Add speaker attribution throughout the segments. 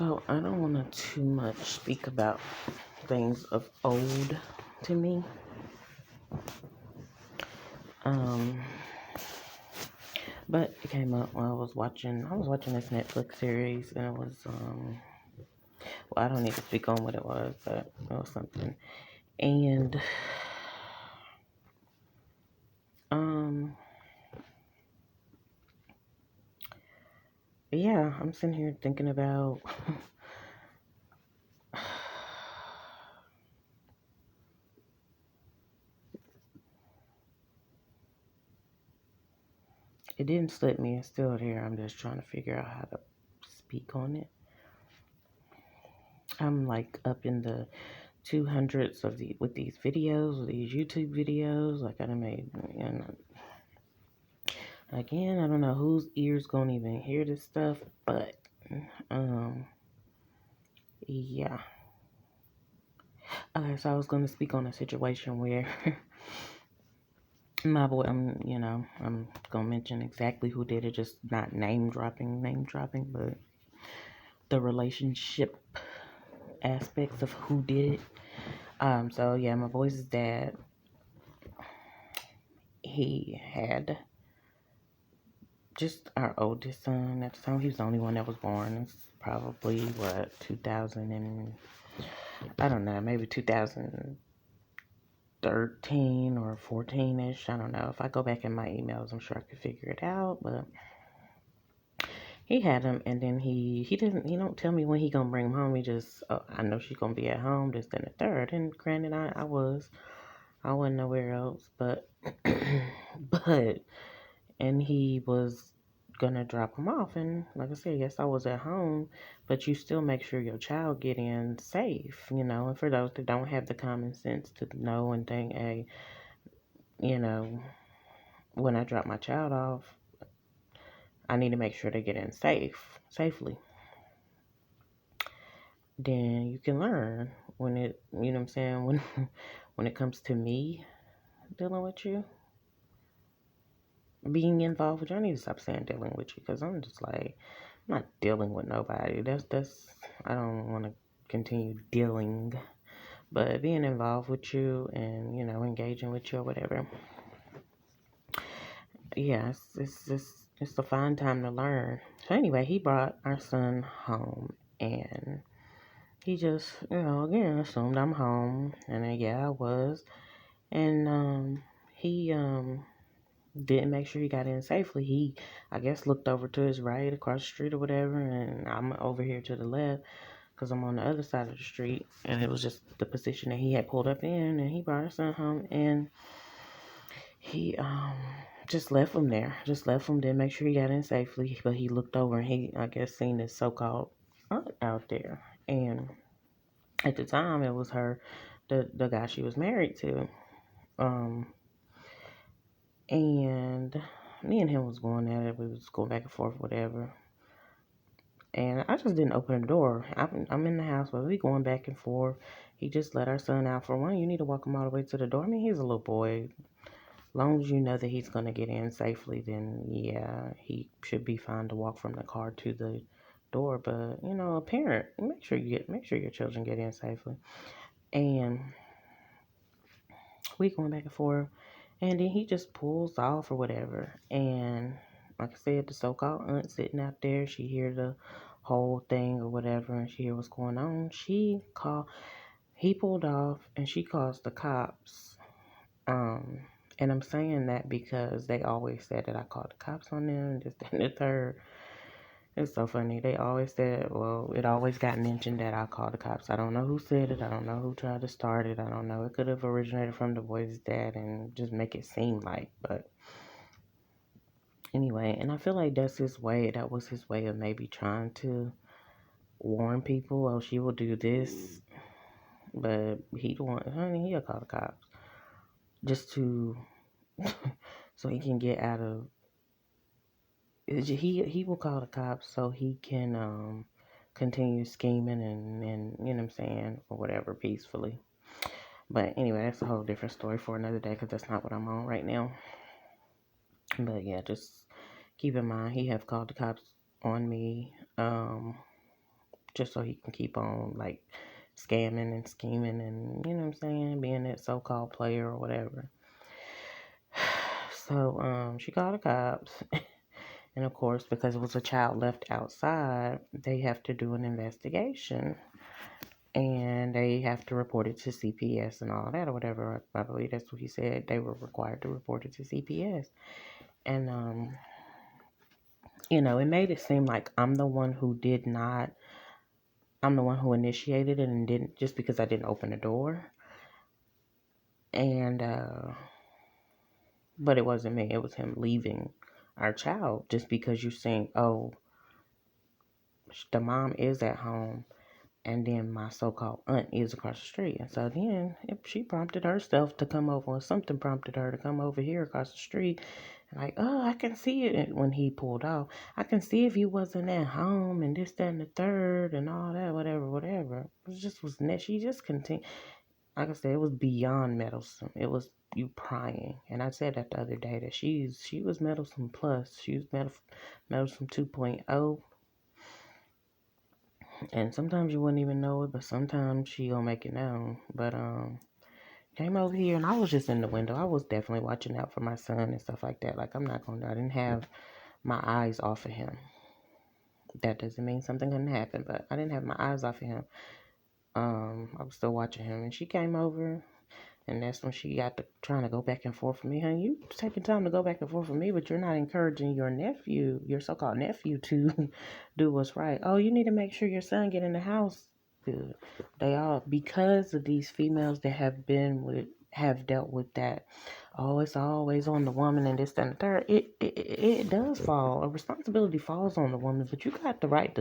Speaker 1: So I don't want to too much speak about things of old to me. Um, but it came up when I was watching this Netflix series, and it was well, I don't need to speak on what it was, but it was something. And um yeah, I'm sitting here thinking about it didn't slip me, it's still here. I'm just trying to figure out how to speak on it. I'm like up in the 200s with these videos, these YouTube videos. Like I done made, and again, I don't know whose ears gonna even hear this stuff, but um, yeah. Okay, so I was gonna speak on a situation where my boy, I'm gonna mention exactly who did it, just not name dropping, but the relationship aspects of who did it. So yeah, my boy's dad, he had just our oldest son at the time. He was the only one that was born. It's probably what 2000 and I don't know, maybe 2013 or 14ish. I don't know. If I go back in my emails, I'm sure I could figure it out. But he had him, and then he don't tell me when he gonna bring him home. He just I know she's gonna be at home, this then the third. And granted, I wasn't nowhere else, but but and he was gonna drop him off, and like I said, yes, I was at home, but you still make sure your child get in safe, and for those that don't have the common sense to know and think, hey, you know when I drop my child off, I need to make sure they get in safely. Then you can learn when it, you know what I'm saying, when it comes to me dealing with you, being involved with you. I need to stop saying dealing with you, because I'm just like, I'm not dealing with nobody. That's I don't want to continue dealing, but being involved with you and engaging with you or whatever. Yeah, it's a fine time to learn. So anyway, he brought our son home, and he just again assumed I'm home, and then, yeah, I was, and he didn't make sure he got in safely. He, I guess, looked over to his right across the street or whatever, and I'm over here to the left because I'm on the other side of the street. And it was just the position that he had pulled up in, and he brought his son home, and he just left him there. Just left him, didn't make sure he got in safely. But he looked over, and he, I guess, seen this so-called aunt out there. And at the time, it was her, the guy she was married to. Um, And me and him was going at it. We was going back and forth, whatever. And I just didn't open the door. I'm in the house, but we going back and forth. He just let our son out for one. You need to walk him all the way to the door. I mean, he's a little boy. As long as you know that he's going to get in safely, then yeah, he should be fine to walk from the car to the door. But a parent, make sure your children get in safely. And we going back and forth, and then he just pulls off or whatever. And like I said, the so-called aunt sitting out there, she hear the whole thing or whatever, and she hear what's going on. He pulled off, and she calls the cops. Um, and I'm saying that because they always said that I called the cops on them, this, that, and the third. It's so funny. They always said, well, it always got mentioned that I called the cops. I don't know who said it. I don't know who tried to start it. I don't know. It could have originated from the boy's dad and just make it seem like. But anyway, and I feel like that's his way. That was his way of maybe trying to warn people. Oh, she will do this. But he'll call the cops. Just to, so he can get out of, he will call the cops so he can continue scheming and you know what I'm saying, or whatever, peacefully. But anyway, that's a whole different story for another day, because that's not what I'm on right now. But yeah, just keep in mind, he have called the cops on me just so he can keep on like scamming and scheming and, you know what I'm saying, being that so-called player or whatever. So she called the cops. And of course, because it was a child left outside, they have to do an investigation. And they have to report it to CPS and all that or whatever. I believe that's what he said. They were required to report it to CPS. And it made it seem like I'm the one who initiated it and didn't, just because I didn't open the door. And but it wasn't me. It was him leaving our child, just because you think, oh, the mom is at home, and then my so-called aunt is across the street. And so then she prompted herself to come over, or something prompted her to come over here across the street. Like, oh, I can see it. When he pulled off, I can see if you wasn't at home and this, that, and the third and all that, whatever. She just continued. Like I said, it was beyond meddlesome. It was you prying. And I said that the other day, that she was meddlesome plus. She was meddlesome 2.0. And sometimes you wouldn't even know it, but sometimes she gonna make it known. But came over here, and I was just in the window. I was definitely watching out for my son and stuff like that. Like, I didn't have my eyes off of him. That doesn't mean something couldn't happen, but I didn't have my eyes off of him. I was still watching him, and she came over, and that's when she got to trying to go back and forth with me. Honey, you taking time to go back and forth with me, but you're not encouraging your so-called nephew, to do what's right. Oh, you need to make sure your son get in the house. Good. They all, because of these females that have dealt with that. Oh, it's always on the woman and this, that, and the third. It does fall. A responsibility falls on the woman, but you got the right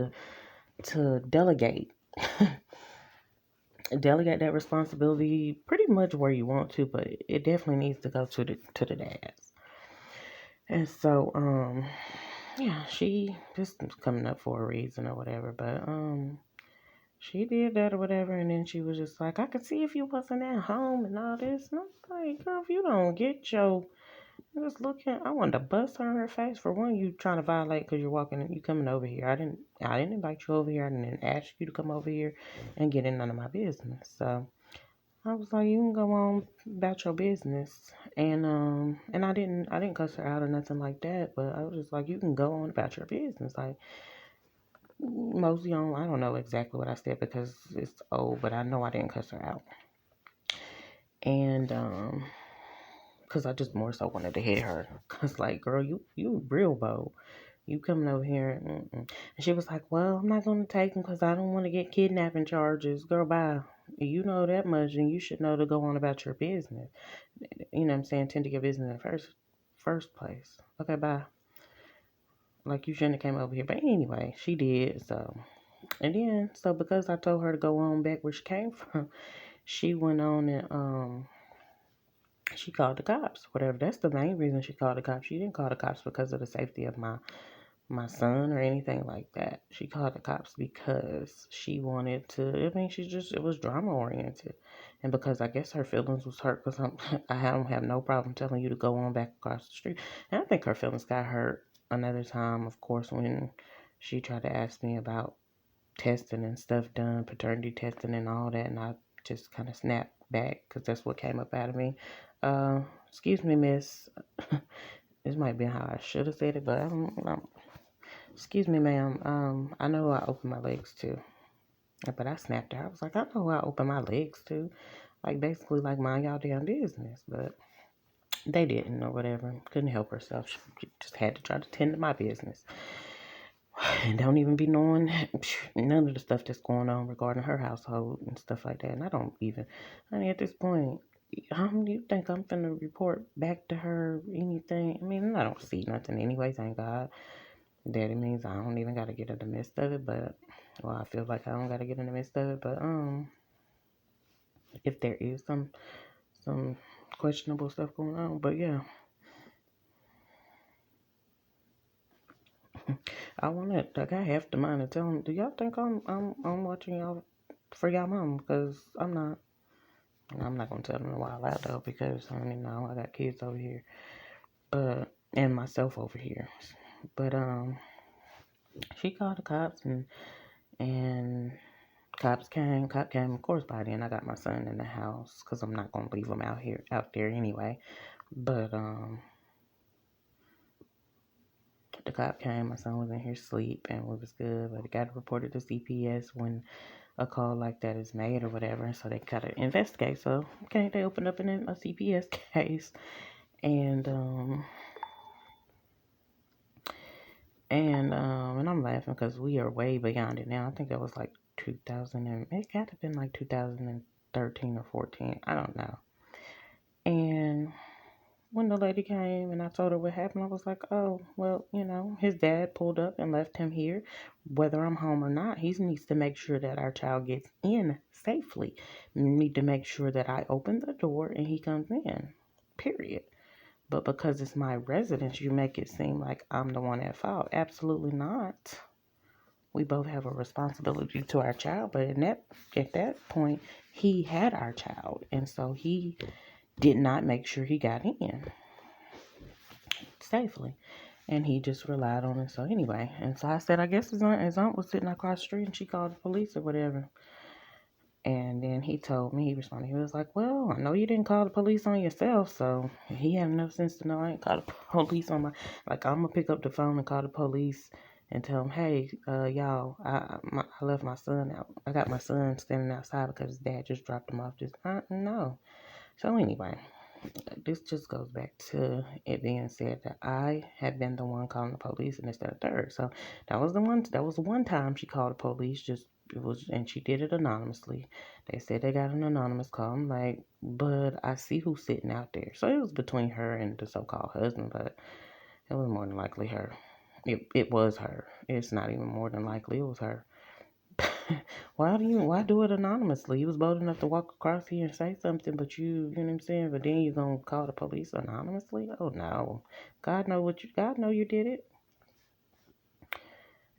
Speaker 1: to delegate. Delegate that responsibility pretty much where you want to, but it definitely needs to go to the dads. And so, yeah, she just was coming up for a reason or whatever, but she did that or whatever, and then she was just like, I could see if you wasn't at home and all this. And I'm like, girl, if you don't get your, just looking, I wanted to bust her in her face. For one, you trying to violate because you coming over here. I didn't invite you over here. I didn't ask you to come over here and get in none of my business. So I was like, you can go on about your business. And I didn't cuss her out or nothing like that, but I was just like, you can go on about your business. Like, mostly on, I don't know exactly what I said because it's old, but I know I didn't cuss her out. And because I just more so wanted to hit her. Cause like, girl, you real bold. You coming over here. And she was like, well, I'm not going to take him because I don't want to get kidnapping charges. Girl, bye. You know that much, and you should know to go on about your business. You know what I'm saying? Tend to your business in the first place. Okay, bye. Like, you shouldn't have came over here. But anyway, she did. So, and then, so because I told her to go on back where she came from, she went on and she called the cops. Whatever. That's the main reason she called the cops. She didn't call the cops because of the safety of my son or anything like that. She called the cops because she wanted to, I mean, it was drama oriented. And because I guess her feelings was hurt because I don't have no problem telling you to go on back across the street. And I think her feelings got hurt another time, of course, when she tried to ask me about testing and stuff done, paternity testing and all that. And I just kind of snapped back because that's what came up out of me. Excuse me, miss. This might be how I should have said it, but excuse me, ma'am. I know I opened my legs too. But I snapped her. I was like, I know I opened my legs too. Like, basically, like, mind y'all damn business. But they didn't or whatever. Couldn't help herself. She just had to try to tend to my business. And don't even be knowing none of the stuff that's going on regarding her household and stuff like that. And I don't even, honey, at this point, how do you think I'm finna report back to her anything? I mean, I don't see nothing anyway, thank God. That it means I don't even gotta get in the midst of it, but well, I feel like I don't gotta get in the midst of it, but if there is some questionable stuff going on, but yeah. I wanna, like, I have to mind to tell them, do y'all think I'm watching y'all for y'all mom? Because I'm not. And I'm not gonna tell them a while out though, because I mean, now I got kids over here, and myself over here. But she called the cops, and And cop came, of course. By then I got my son in the house, because I'm not going to leave him out there anyway. But the cop came, my son was in here asleep, and we was good. But it got reported to CPS when a call like that is made or whatever, so they gotta investigate. So okay, they opened up a CPS case, and and I'm laughing because we are way beyond it now. I think that was like 2000, and it got to been like 2013 or 14. I don't know. And when the lady came and I told her what happened, I was like, oh, well, his dad pulled up and left him here. Whether I'm home or not, he needs to make sure that our child gets in safely. You need to make sure that I open the door and he comes in, period. But because it's my residence, you make it seem like I'm the one at fault. Absolutely not. We both have a responsibility to our child, but at that point, he had our child, and so he did not make sure he got in safely, and he just relied on it. So anyway, and so I said, I guess his aunt was sitting across the street and she called the police or whatever. And then he told me, he responded, he was like, well, I know you didn't call the police on yourself, so he had enough sense to know I ain't called the police on like, I'm gonna pick up the phone and call the police and tell them, hey, y'all, I left my son out. I got my son standing outside because his dad just dropped him off. Just, no. So anyway, this just goes back to it being said that I had been the one calling the police and instead of third. So that was the one time she called the police. And she did it anonymously. They said they got an anonymous call. I'm like, but I see who's sitting out there. So it was between her and the so-called husband, but it was more than likely her. It was her. It's not even more than likely it was her. Why do it anonymously? You was bold enough to walk across here and say something, but you know what I'm saying? But then you gonna call the police anonymously? Oh no. God know you did it.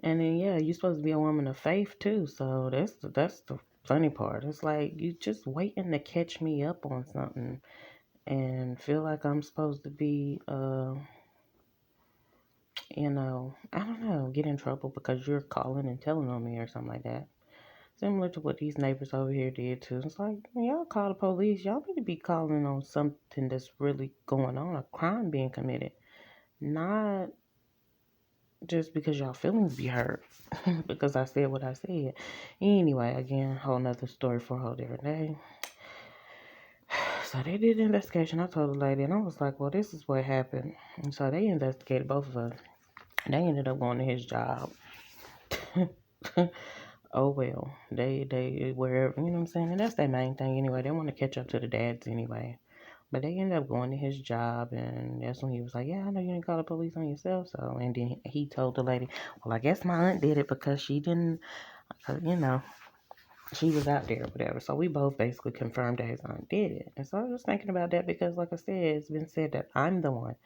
Speaker 1: And then yeah, you're supposed to be a woman of faith too. So that's the funny part. It's like you just waiting to catch me up on something and feel like I'm supposed to be I don't know, get in trouble because you're calling and telling on me or something like that. Similar to what these neighbors over here did too. It's like, y'all call the police. Y'all need to be calling on something that's really going on, a crime being committed. Not just because y'all feelings be hurt. Because I said what I said. Anyway, again, whole nother story for a whole different day. So they did the investigation. I told the lady, and I was like, well, this is what happened. And so they investigated both of us. And they ended up going to his job. Oh well, they wherever, you know what I'm saying, and that's their main thing anyway. They want to catch up to the dads anyway, but they ended up going to his job, and that's when he was like, "Yeah, I know you didn't call the police on yourself." So, and then he told the lady, "Well, I guess my aunt did it because she didn't, you know, she was out there or whatever." So we both basically confirmed that his aunt did it, and so I was just thinking about that because, like I said, it's been said that I'm the one.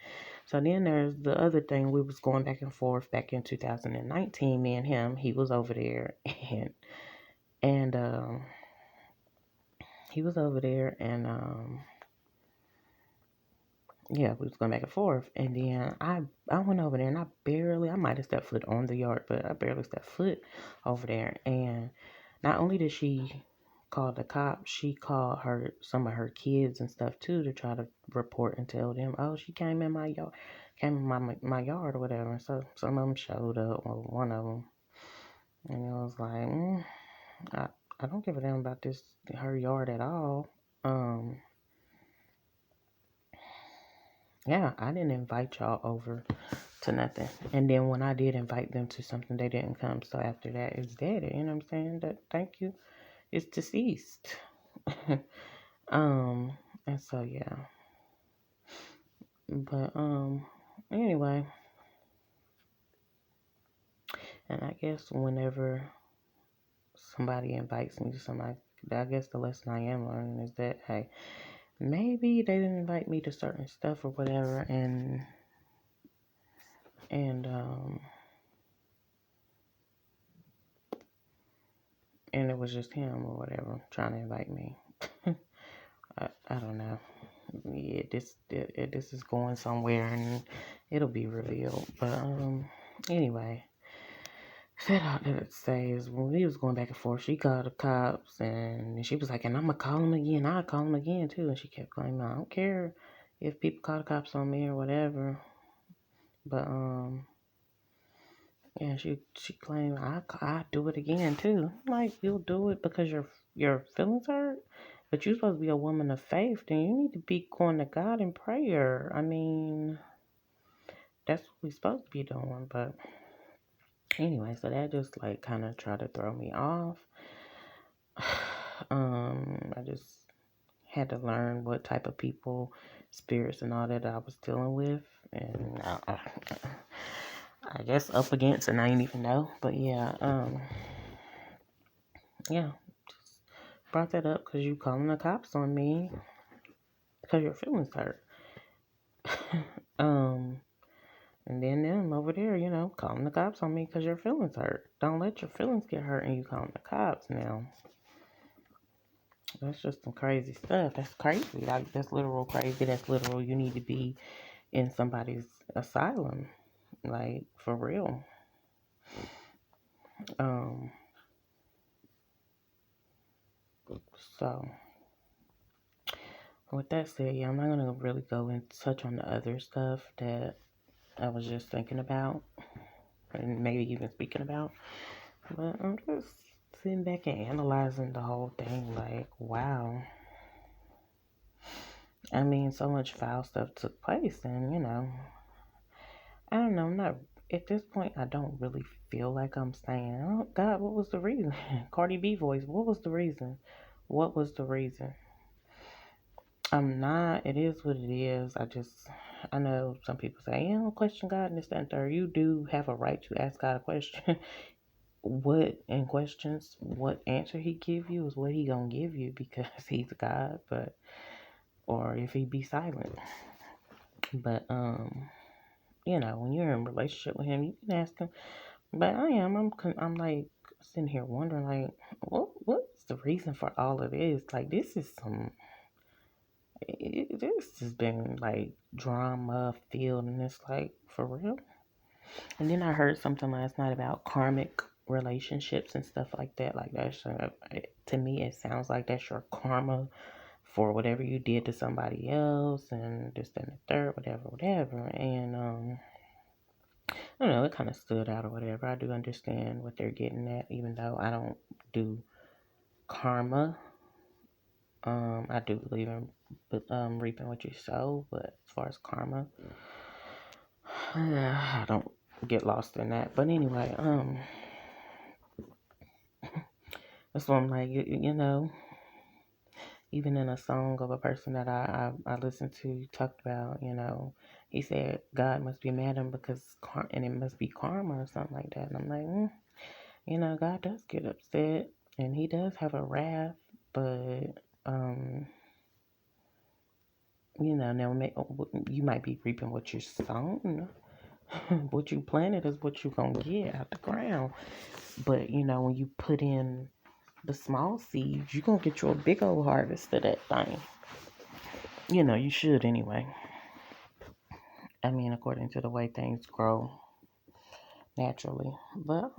Speaker 1: So then there's the other thing. We was going back and forth back in 2019. Me and him, he was over there, and he was over there, and yeah, we was going back and forth, and then I went over there, and I might have stepped foot on the yard, but I barely stepped foot over there. And not only did she call the cops, she called some of her kids and stuff too to try to report and tell them, oh, she came in my yard or whatever. So some of them showed up, or one of them, and it was like, I I don't give a damn about her yard at all. Um, yeah, I didn't invite y'all over to nothing. And then when I did invite them to something, they didn't come. So after that, it's dead. You know what I'm saying? That thank you. It's deceased. um, and so yeah. But anyway, and I guess whenever somebody invites me to something, I guess the lesson I am learning is that hey, maybe they didn't invite me to certain stuff or whatever, and and it was just him or whatever trying to invite me. I don't know. Yeah, this is going somewhere and it'll be revealed. But anyway, said all that to say is when we was going back and forth, she called the cops and she was like, and I'm gonna call them again. I'll call them again too. And she kept claiming, I don't care if people call the cops on me or whatever. But yeah, she claimed I do it again too. I'm like, you'll do it because your feelings hurt, but you're supposed to be a woman of faith. Then you need to be going to God in prayer. I mean, that's what we're supposed to be doing. But anyway, so that just like kind of tried to throw me off. I just had to learn what type of people, spirits, and all that I was dealing with, and I guess up against, and I didn't even know. But yeah, just brought that up because you calling the cops on me because your feelings hurt. um, and then them over there, calling the cops on me because your feelings hurt. Don't let your feelings get hurt, and you calling the cops now. That's just some crazy stuff. That's crazy. Like, that's literal crazy. That's literal. You need to be in somebody's asylum. Like, for real. Um, so, with that said, yeah, I'm not going to really go and touch on the other stuff that I was just thinking about and maybe even speaking about. But I'm just sitting back and analyzing the whole thing. Like, wow. I mean, so much foul stuff took place, and I don't know. I'm not at this point. I don't really feel like I'm saying, "Oh God, what was the reason?" Cardi B voice. What was the reason? What was the reason? I'm not. It is what it is. I know some people say, "You don't question God and this, that, and third." You do have a right to ask God a question. What answer He give you is what He gonna give you because He's God. But or if He be silent. But when you're in a relationship with Him, you can ask Him. But I'm like sitting here wondering, like, what's the reason for all of this? Like, this has been like drama filled, and it's like for real. And then I heard something last night about karmic relationships and stuff like that. Like to me, it sounds like that's your karma for whatever you did to somebody else, and this, that, and the third, whatever. And I don't know, it kind of stood out or whatever. I do understand what they're getting at, even though I don't do karma. I do believe in reaping what you sow, but as far as karma, I don't get lost in that. But anyway, that's what I'm like, even in a song of a person that I listened to talked about, he said God must be mad at him and it must be karma or something like that. And I'm like, God does get upset and He does have a wrath, but now you might be reaping what you sown. What you planted is what you're gonna get out the ground. But when you put in the small seeds, you're gonna get you a big old harvest of that thing. You should anyway. I mean, according to the way things grow naturally. But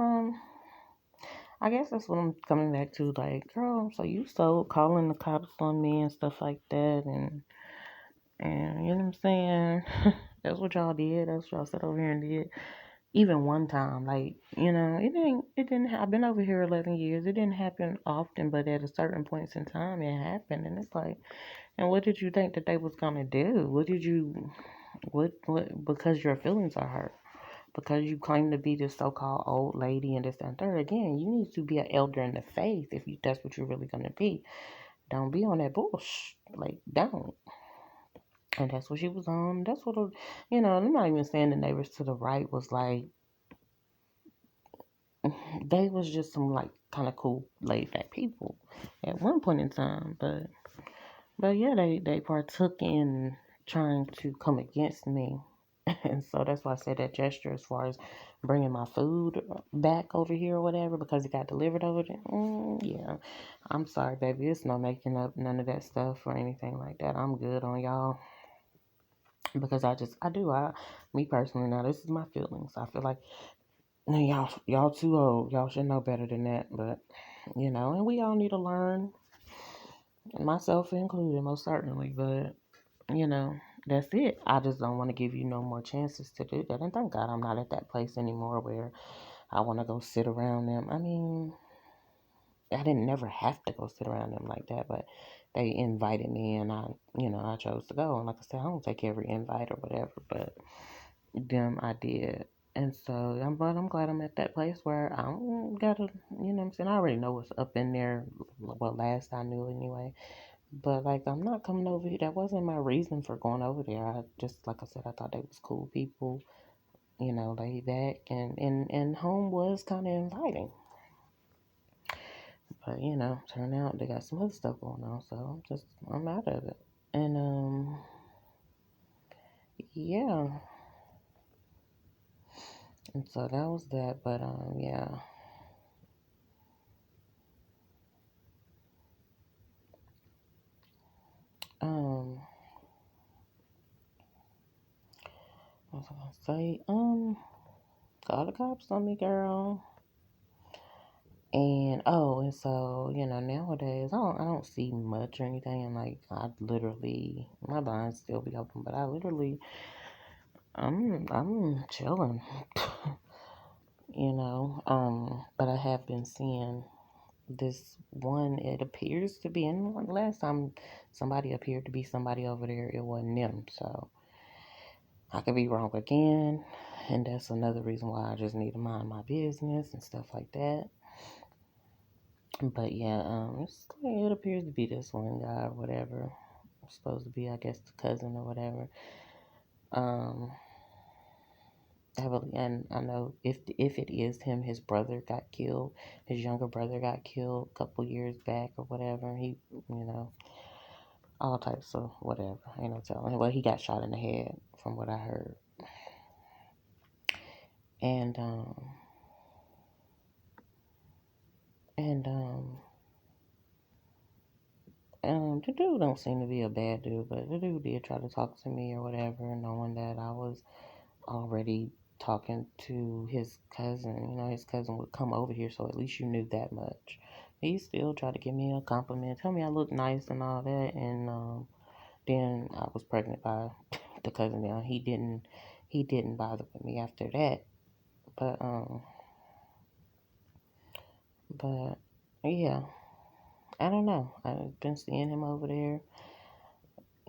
Speaker 1: I guess that's what I'm coming back to. Like, girl, so you so calling the cops on me and stuff like that, and you know what I'm saying? That's what y'all did. That's what y'all sat over here and did. Even one time, like, it didn't. I've been over here 11 years. It didn't happen often, but at a certain points in time, it happened, and it's like, and what did you think that they was gonna do? What? Because your feelings are hurt. Because you claim to be this so-called old lady and this and third. Again, you need to be an elder in the faith if that's what you're really gonna be. Don't be on that bullshit. Like, don't. And that's what she was on. That's what, I'm not even saying the neighbors to the right was like, they was just some like kind of cool laid back people at one point in time. But yeah, they partook in trying to come against me. And so that's why I said that gesture as far as bringing my food back over here or whatever because it got delivered over there. Yeah, I'm sorry, baby. It's no making up none of that stuff or anything like that. I'm good on y'all because me personally, now this is my feelings. I feel like And y'all too old. Y'all should know better than that. But and we all need to learn, myself included, most certainly. But you know, that's it. I just don't want to give you no more chances to do that. And thank God I'm not at that place anymore where I want to go sit around them. I mean, I didn't never have to go sit around them like that, but they invited me and I chose to go. And like I said, I don't take every invite or whatever, but them I did. And so, but I'm glad I'm at that place where I don't gotta, what I'm saying? I already know what's up in there, well, last I knew anyway. But like, I'm not coming over here. That wasn't my reason for going over there. I just, like I said, I thought they was cool people, laid back, and home was kind of inviting. But turn out they got some other stuff going on, so I'm out of it. And yeah. And so that was that. But yeah. Um, what was I gonna say? Call the cops on me, girl. And so nowadays I don't see much or anything, and like I literally my blinds still be open, but I literally I'm chilling, but I have been seeing this one. It appears to be, and last time somebody appeared to be somebody over there, it wasn't them, so I could be wrong again, and that's another reason why I just need to mind my business and stuff like that. But yeah, it appears to be this one guy or whatever. Supposed to be, I guess, the cousin or whatever. Um, and I know if it is him, his brother got killed. His younger brother got killed a couple years back or whatever. He, all types of whatever. Ain't no telling. Well, he got shot in the head, from what I heard. And and the dude don't seem to be a bad dude, but the dude did try to talk to me or whatever, knowing that I was already talking to his cousin. His cousin would come over here, so at least you knew that much. He still tried to give me a compliment, tell me I look nice and all that, and then I was pregnant by the cousin. Now he didn't bother with me after that, but but yeah, I don't know. I've been seeing him over there.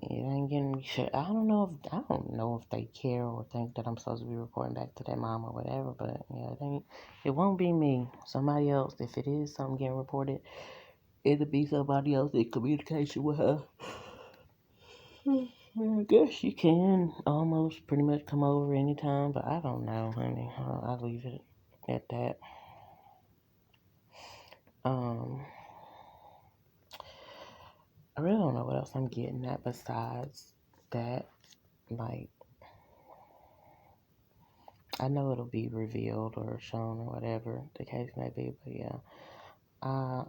Speaker 1: It ain't getting shit. I don't know if they care or think that I'm supposed to be reporting back to their mom or whatever, but yeah, it won't be me. Somebody else. If it is something getting reported, it'll be somebody else in communication with her. I guess you can almost pretty much come over anytime, but I don't know, honey. I'll leave it at that. Um, I really don't know what else I'm getting at besides that. Like, I know it'll be revealed or shown or whatever the case may be, but yeah, I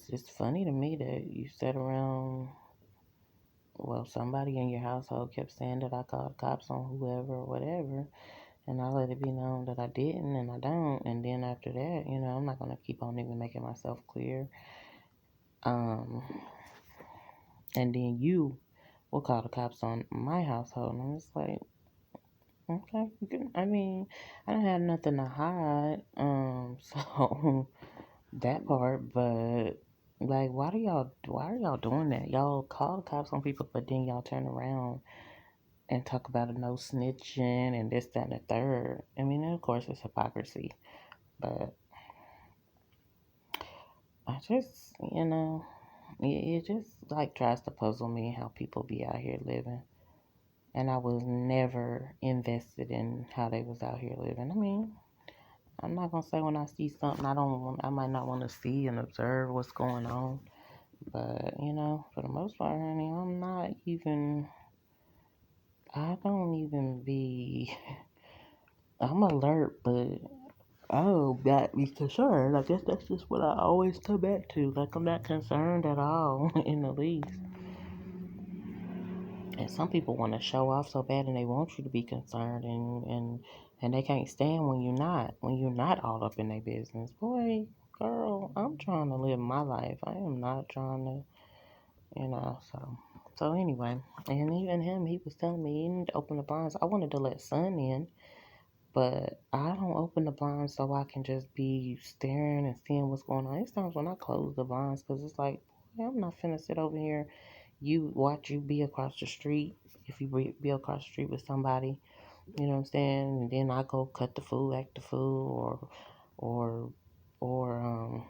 Speaker 1: it's funny to me that you sat around. Well, somebody in your household kept saying that I called the cops on whoever or whatever, and I let it be known that I didn't and I don't. And then after that, I'm not gonna keep on even making myself clear. Um, and then you will call the cops on my household, and I'm just like, okay, you can. I mean, I don't have nothing to hide. So that part, but like, why are y'all doing that? Y'all call the cops on people, but then y'all turn around and talk about a no snitching and this, that, and the third. I mean, of course, it's hypocrisy, but I just, it just like tries to puzzle me how people be out here living. And I was never invested in how they was out here living. I mean, I'm not gonna say when I see something I might not want to see and observe what's going on. But for the most part, honey, I don't even be. I'm alert, but Oh, that be concerned. I guess that's just what I always come back to. Like, I'm not concerned at all in the least. And some people want to show off so bad and they want you to be concerned and they can't stand when you're not all up in their business. Boy, girl, I'm trying to live my life. I am not trying to, So anyway, and even him, he was telling me he didn't open the blinds. I wanted to let sun in, but I don't open the blinds so I can just be staring and seeing what's going on. It's times when I close the blinds because it's like, boy, I'm not finna sit over here. You watch you be across the street. If you be across the street with somebody, you know what I'm saying, and then I go cut the food, act the food, or, or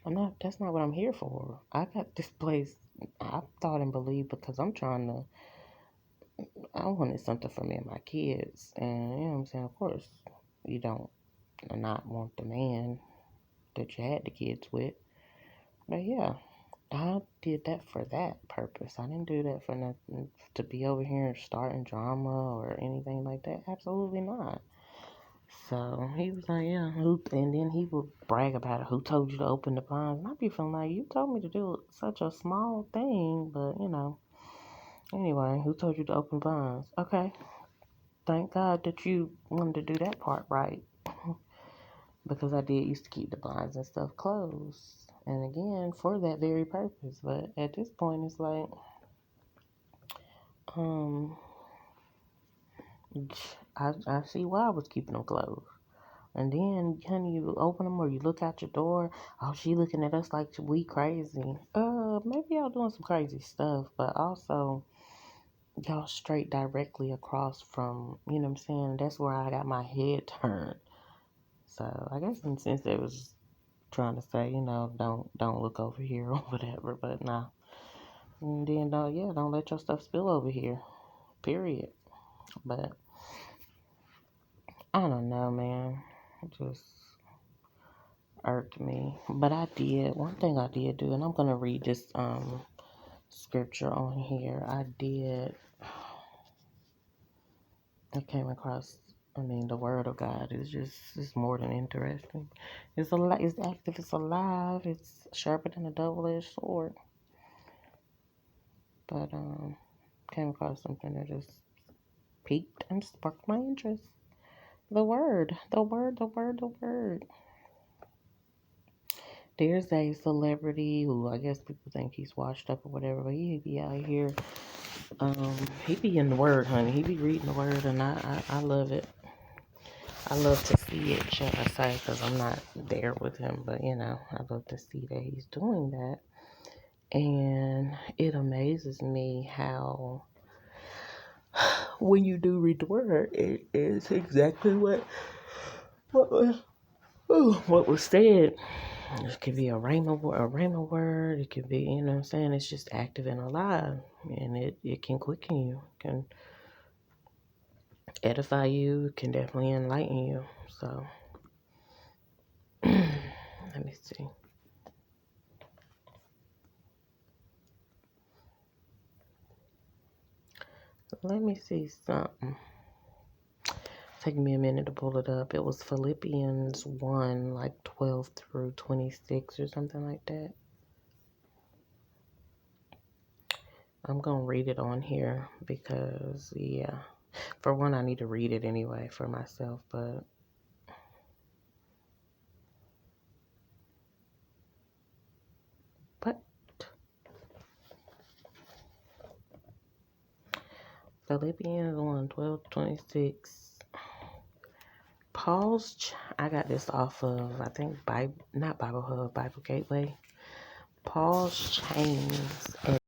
Speaker 1: I'm not. That's not what I'm here for. I got this place. I thought and believed because I'm trying to. I wanted something for me and my kids, and you know what I'm saying. Of course, you don't not want the man that you had the kids with, but yeah, I did that for that purpose. I didn't do that for nothing to be over here and starting drama or anything like that. Absolutely not. So he was like, yeah, and then he would brag about it. Who told you to open the blinds? And I'd be feeling like, you told me to do such a small thing, but anyway, who told you to open blinds? Okay, thank God that you wanted to do that part right. Because I did used to keep the blinds and stuff closed. And again, for that very purpose. But at this point, it's like, um, I see why I was keeping them closed. And then, honey, you open them or you look out your door. Oh, she looking at us like we crazy. Maybe y'all doing some crazy stuff, but also y'all straight directly across from, you know what I'm saying? That's where I got my head turned. So I guess in a sense it was trying to say, don't look over here or whatever, but nah. And then don't let your stuff spill over here. Period. But I don't know, man. It just irked me. But one thing I did do, and I'm gonna read this scripture on here. I came across, the word of God is it's more than interesting. It's active, it's alive, it's sharper than a double-edged sword. But came across something that just piqued and sparked my interest. The word, the word, the word, the word. There's a celebrity who I guess people think he's washed up or whatever, but he be out here. He be in the word, honey. He be reading the word, and I love it. I love to see it, shall I say, because I'm not there with him, but I love to see that he's doing that. And it amazes me how when you do read the word, it is exactly what was said. It could be a rhema word. It could be, what I'm saying? It's just active and alive, and it can quicken you, can edify you, can definitely enlighten you. So let me see. Let me see something. Taking me a minute to pull it up. It was Philippians 1, like 12 through 26 or something like that. I'm going to read it on here because, for one, I need to read it anyway for myself, but Philippians 1, 12 to 26. I got this off of, I think, not Bible Hub, Bible Gateway. Paul's chains